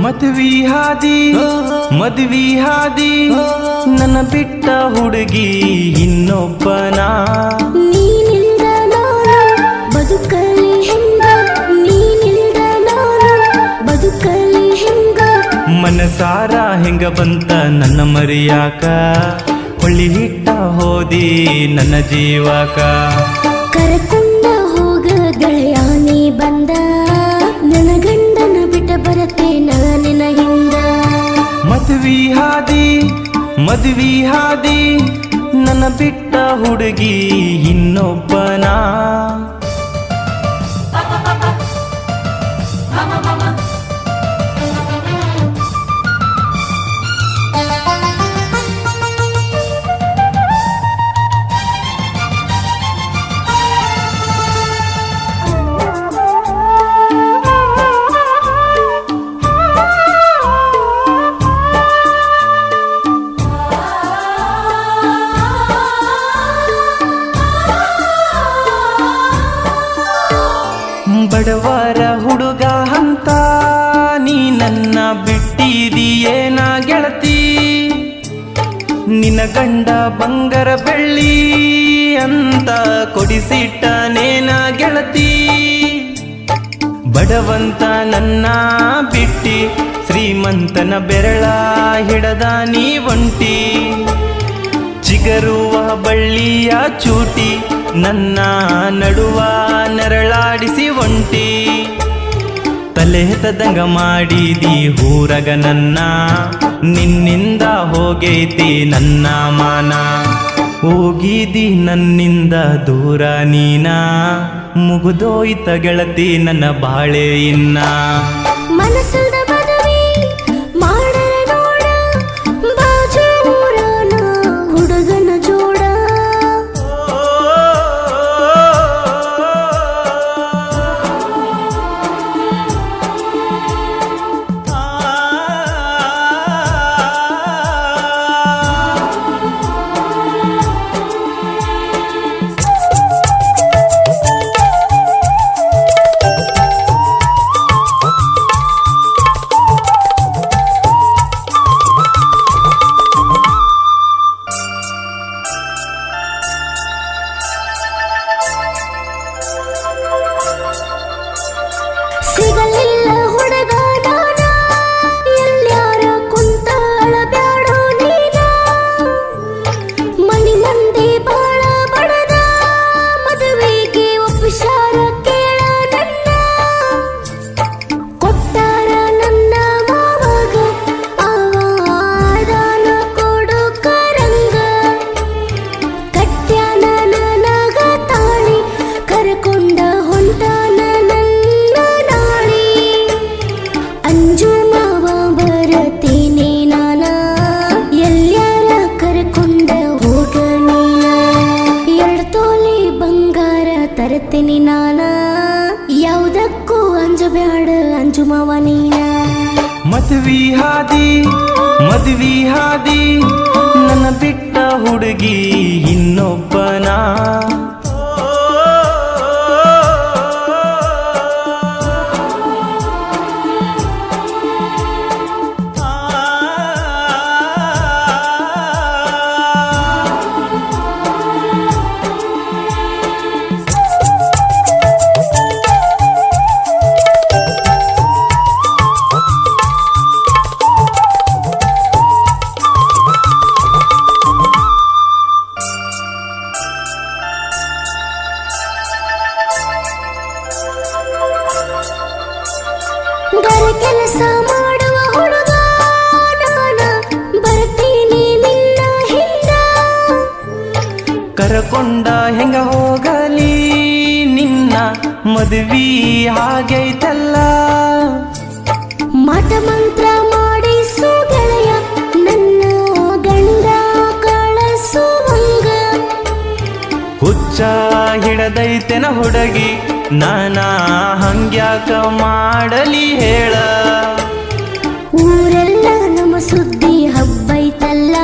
ಮದ್ವಿ ಹಾದಿ ನನ್ನ ಬಿಟ್ಟ ಹುಡುಗಿ ಇನ್ನೊಬ್ಬನ ನೀನಿಲ್ದ ನಾನು ಬದುಕಲಿ ಹೆಂಗ ನೀನಿಲ್ದ ನಾನು ಬದುಕಲಿ ಹೆಂಗ ಮನಸಾರ ಹೆಂಗ ಬಂತ ನನ್ನ ಮರಿಯಾಕ ಹೊಳ್ಳಿ ಹಿಟ್ಟ ಹೋದಿ ನನ್ನ ಜೀವಕ ಕರಕೊಂಡ ಹೋಗ ಗೆಳೆಯಾನಿ ಬಂದ ನನ್ನ ಗಂಡನ ಬಿಟ್ಟ ಬರತೆ ನಿನ ಹಿಂದ ಮದ್ವಿ ಹಾದಿ ನನ್ನ ಬಿಟ್ಟ ಹುಡುಗಿ ಇನ್ನೊಬ್ಬನ ಬಡವರ ಹುಡುಗ ಅಂತ ನೀ ನನ್ನ ಬಿಟ್ಟಿದೀಯೇನ ಗೆಳತಿ ನಿನ್ನ ಗಂಡ ಬಂಗಾರ ಬೆಳ್ಳಿ ಅಂತ ಕೊಡಿಸಿಟ್ಟನೇನ ಗೆಳತಿ ಬಡವಂತ ನನ್ನ ಬಿಟ್ಟಿ ಶ್ರೀಮಂತನ ಬೆರಳ ಹಿಡದ ನೀ ಒಂಟಿ ಚಿಗರುವ ಬಳ್ಳಿಯ ಚೂಟಿ ನನ್ನ ನಡುವ ನರಳಾಡಿಸಿ ಒಂಟಿ ತಲೆ ತದಂಗ ಮಾಡಿದಿ ಊರಗ ನನ್ನ ನಿನ್ನಿಂದ ಹೋಗೈತಿ ನನ್ನ ಮಾನ ಹೋಗಿದಿ ನನ್ನಿಂದ ದೂರ ನೀನ ಮುಗಿದೋಯ್ತ ಗೆಳತಿ ನನ್ನ ಬಾಳೆ ಇನ್ನ ಮನಸ್ಸದ ಮದುವೆ ಮಾಡರ ನೋಡ ಬಾಜು ಊರನ ಹುಡುಗನ ಜೋಡ ಸಿಗಲಿಲ್ಲ ಹುಡುಗ ನಾನ ಎಲ್ಲಾರ ಕುಂತಾಳ ಬ್ಯಾಡೋ ನೀನ ಮನಿ ಮಂದಿ ಬಾಳ ಬಡದ ಮದುವೆಗೆ ಒಪ್ಪಿಸಾರ ಕೇಳ ನನ್ನ ಕೊಟ್ಟಾರ ನನ್ನ ಮಾವಾಗ ಆವಾದಾನ ಕೊಡು ಕರಂಗ ಕಟ್ಯಾನ ನನಗ ತಾಳಿ ಕರಕೊಂಡ ಹೊಂಟಾನ ಅಂಜು ಮಾವ ಬರತೇನೆ ನಾನ ಎಲ್ಲಾರ ಕರ್ಕೊಂಡ ಹೋಗ ನೀನ ಎರಡು ತೊಲೆ ಬಂಗಾರ ತರತೇನೆ ನಾನ ಯಾವುದಕ್ಕೂ ಅಂಜಬ್ಯಾಡ ಅಂಜು ಮಾವ ನೀನ ಮದ್ವಿ ಹಾದಿ ನನ್ನ ಬಿಟ್ಟ ಹುಡುಗಿ ಇನ್ನೊಬ್ಬನ ಗರ ಕೆಲಸ ಮಾಡುವ ಹುಡುಗ ನಾನ ಬರ್ತೀನಿ ನಿನ್ನ ಹಿಂದ ಕರಕೊಂಡ ಹೆಂಗ ಹೋಗಲಿ ನಿನ್ನ ಮದ್ವಿ ಆಗೈತಲ್ಲ ಮಾಟ ಮಂತ್ರ ಮಾಡಿಸು ಗೆಳೆಯ ನನ್ನ ಗಂಡ ಕಳಸುವಂಗ ಹುಚ್ಚ ಹಿಡದೈತೆನ ಹುಡುಗಿ ನಾನಾ ಹಂಗ್ಯಾಕ ಮಾಡಲಿ ಹೇಳ ಊರೆಲ್ಲ ನಮ್ಮ ಸುದ್ದಿ ಹಬ್ಬೈತಲ್ಲ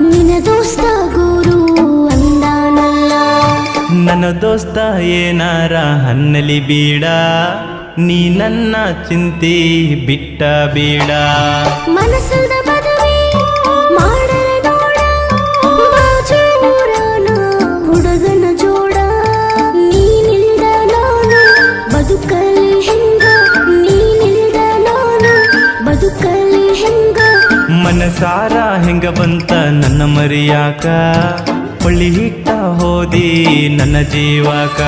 ನಿನ್ನ ದೋಸ್ತ ಗುರು ಅಂದಾನಲ್ಲ ನನ್ನ ದೋಸ್ತ ಏನಾರ ಹನ್ನಲಿ ಬೀಡ ನೀ ನನ್ನ ಚಿಂತೆ ಬಿಟ್ಟ ಬೇಡ. ಮನಸ್ಸದ ಮದುವೆ ಮಾಡರ ನೋಡ ಬಾಜೂರನ ಹುಡುಗನ ಜೋಡ. ನೀನಿಲ್ದ ನಾನು ಬದುಕಲಿ ಹೆಂಗ, ನೀನಿಲ್ದ ನಾನು ಬದುಕಲಿ ಹೆಂಗ. ಮನಸಾರ ಹೆಂಗ ಬಂತ ನನ್ನ ಮರಿಯಾಕ, ಹೊಳ್ಳಿ ಹಿಟ್ಟ ಹೋದಿ ನನ್ನ ಜೀವಾಕ.